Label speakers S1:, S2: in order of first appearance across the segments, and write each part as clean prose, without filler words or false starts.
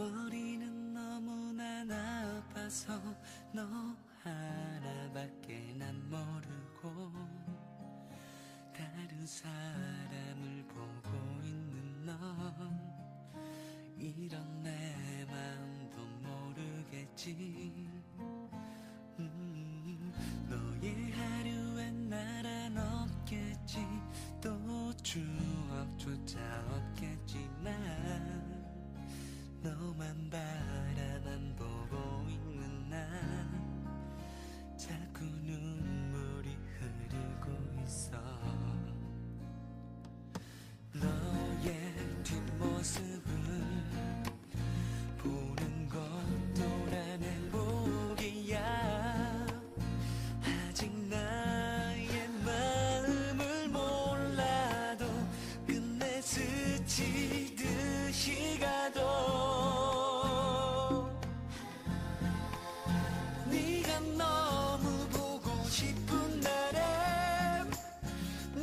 S1: 머리는 너무나 나빠서 너 하나밖에 난 모르고 다른 사람을 보고 있는 넌 이런 내 마음도 모르겠지. 너의 하루엔 나란 없겠지. 또 추억조차 없겠지만 너만 바라만 보고 있는 난 자꾸 눈물이 흐르고 있어. 너의 뒷모습을 보는 것도 난 행복이야. 아직 나의 마음을 몰라도 끝내 스치듯이 가도 네가 너무 보고 싶은 날엔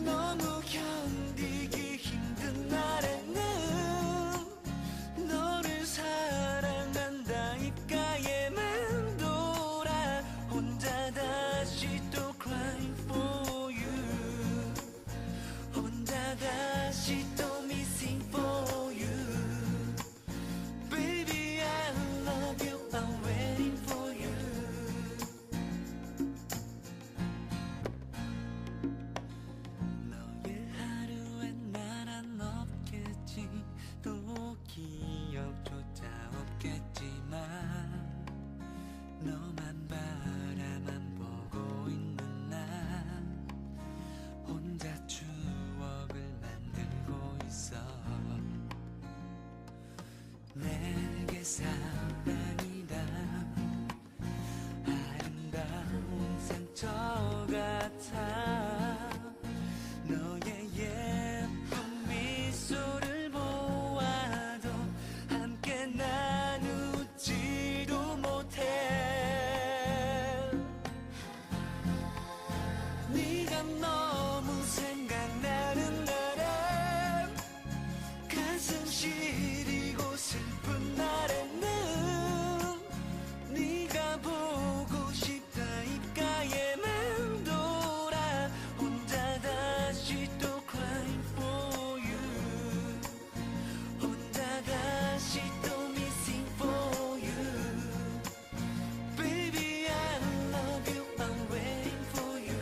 S1: 너무 견디기 힘든 날에는 너를 사랑한다 입가에 맴돌아 혼자 다시 또 crying for you. 혼자 다시 또 missing for you. Baby I love you, I'm waiting for you. 너의 하루엔 나란 없겠지. 또 기억조차 없겠지만 너만 바라만 보고 있는 난 혼자 추억을 만들고 있어. 내게 사랑이란 아름다운 상처 같아. 너의 예쁜 미소를 보아도 함께 나누지도 못해. 네가 너무 생각나는 날엔 가슴 시리고 슬픈 날에는 네가 보고 싶다 입가에 맴돌아 혼자 다시 또 crying for you. 혼자 다시 또 missing for you. Baby I love you, I'm waiting for you.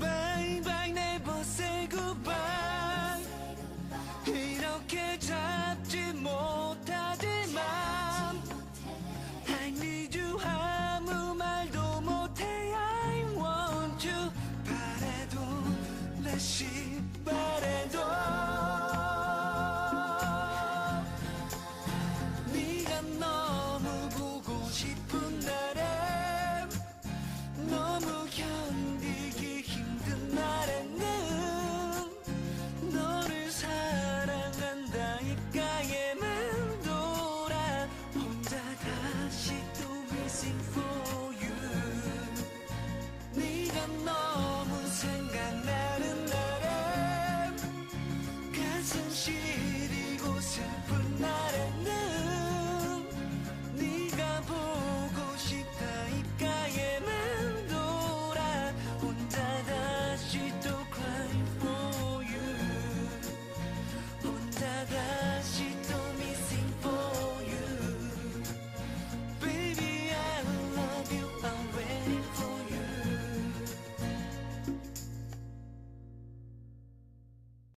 S1: Bye bye never say goodbye. 이렇게 잡지 못하지만 I need you 아무 말도 못해. I want you 바래도 다시 바래도 네가 너무 보고 싶은 날엔 너무 견디기 힘든 날에는 너를 사랑한다 입가에 맴돌아 혼자 다시 또 missing for you. 네가 너무 생각나는 날엔 가슴 시리고 슬픈 날